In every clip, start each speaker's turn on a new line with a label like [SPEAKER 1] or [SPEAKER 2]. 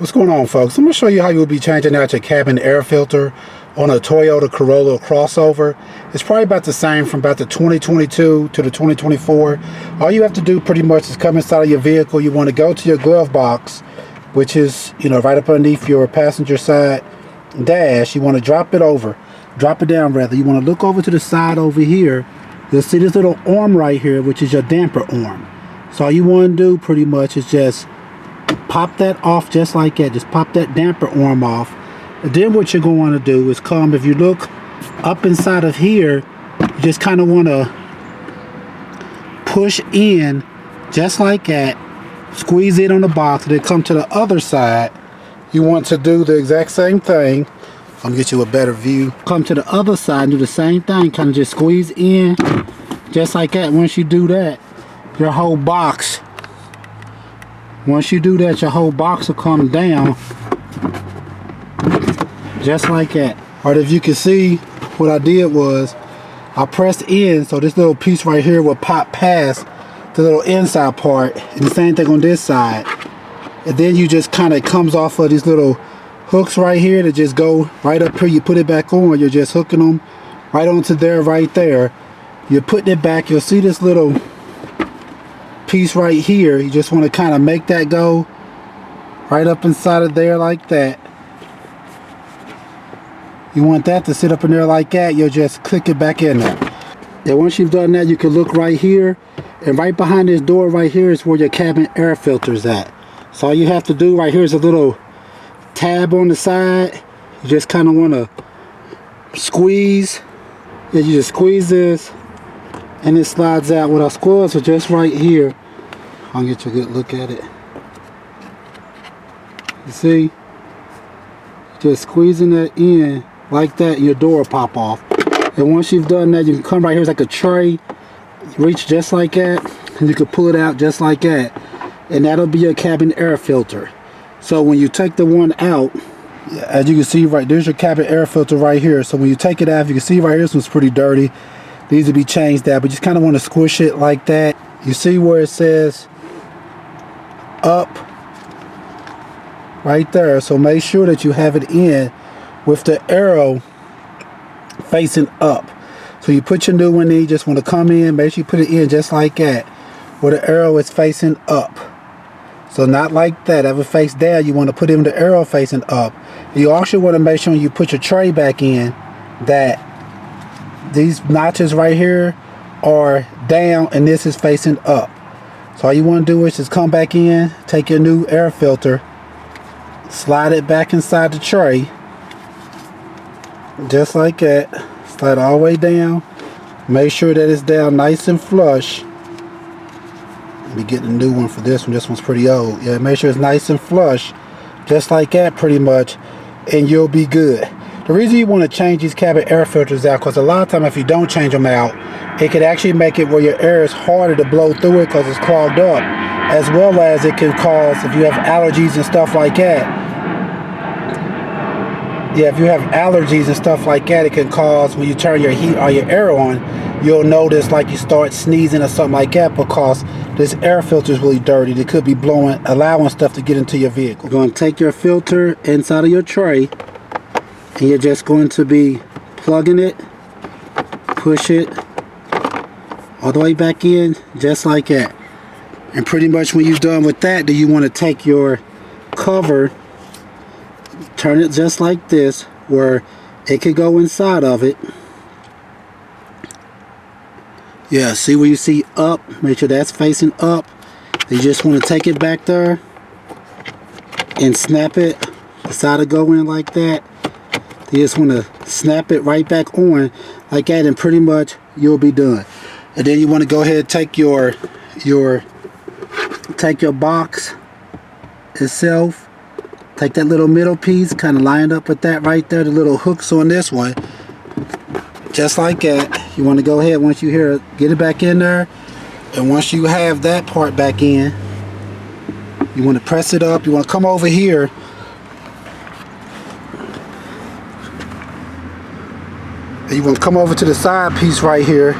[SPEAKER 1] What's going on, folks? I'm going to show you how you'll be changing out your cabin air filter on a Toyota Corolla crossover. It's probably about the same from about the 2022 to the 2024. All you have to do pretty much is come inside of your vehicle. You want to go to your glove box, which is, right up underneath your passenger side dash. You want to drop it down rather. You want to look over to the side over here. You'll see this little arm right here, which is your damper arm. So all you want to do pretty much is just pop that off just like that. Just pop that damper arm off. And then what you're going to do is come, if you look up inside of here, you just kind of want to push in just like that. Squeeze it on the box, and then come to the other side. You want to do the exact same thing. I'm going to get you a better view. Come to the other side and do the same thing. Kind of just squeeze in just like that. Once you do that, your whole box will come down just like that. Or if you can see, what I did was I pressed in, so this little piece right here will pop past the little inside part, and the same thing on this side. And then you just kind of comes off of these little hooks right here that just go right up here. You put it back on, you're just hooking them right onto there, right there. You're putting it back. You'll see this little piece right here. You just want to kind of make that go right up inside of there like that. You want that to sit up in there like that. You'll just click it back in there. And once you've done that, you can look right here, and right behind this door right here is where your cabin air filter is at. So all you have to do right here is a little tab on the side. You just kind of want to squeeze. And you just squeeze this, and it slides out. What I squeeze is just right here. I'll get you a good look at it. You see? Just squeezing that in like that, and your door will pop off. And once you've done that, you can come right here. It's like a tray. Reach just like that, and you can pull it out just like that. And that'll be your cabin air filter. So when you take the one out, as you can see right there's your cabin air filter right here. So when you take it out, you can see right here, this one's pretty dirty. Needs to be changed out, but you just kind of want to squish it like that. You see where it says up right there. So make sure that you have it in with the arrow facing up. So you put your new one in, you just want to come in, make sure you put it in just like that, where the arrow is facing up. So not like that, ever face down. You want to put in the arrow facing up. You also want to make sure when you put your tray back in that these notches right here are down and this is facing up. So all you want to do is just come back in, take your new air filter, slide it back inside the tray just like that. Slide all the way down. Make sure that it's down nice and flush. Let me get a new one for this one. This one's pretty old. Yeah, make sure it's nice and flush just like that pretty much, and you'll be good. The reason you want to change these cabin air filters out, because a lot of times if you don't change them out, it could actually make it where your air is harder to blow through it because it's clogged up, as well as it can cause, if you have allergies and stuff like that. Yeah, if you have allergies and stuff like that, it can cause, when you turn your heat or your air on, you'll notice like you start sneezing or something like that because this air filter is really dirty. It could be allowing stuff to get into your vehicle. You're going to take your filter inside of your tray, and you're just going to be plugging it, push it all the way back in just like that. And pretty much when you're done with that, then you want to take your cover, turn it just like this where it could go inside of it. Yeah, see where you see up, make sure that's facing up. You just want to take it back there and snap it. Decide to go in like that. You just want to snap it right back on like that, and pretty much you'll be done. And then you want to go ahead and take your box itself. Take that little middle piece, kind of line up with that right there, the little hooks on this one. Just like that. You want to go ahead, once you hear it, get it back in there. And once you have that part back in, you want to press it up. You want to come over here. And you want to come over to the side piece right here.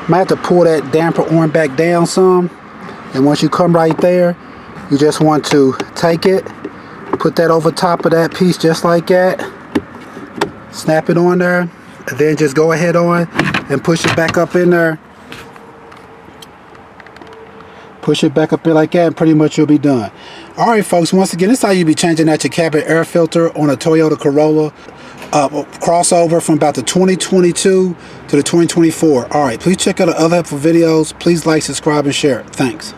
[SPEAKER 1] Might have to pull that damper arm back down some. And once you come right there, you just want to take it, Put that over top of that piece just like that. Snap it on there, and then just go ahead on and push it back up in there. Push it back up in like that, and pretty much you'll be done. Alright folks, once again, this is how you'll be changing out your cabin air filter on a Toyota Corolla crossover from about the 2022 to the 2024. Alright, please check out the other helpful videos. Please like, subscribe, and share. Thanks.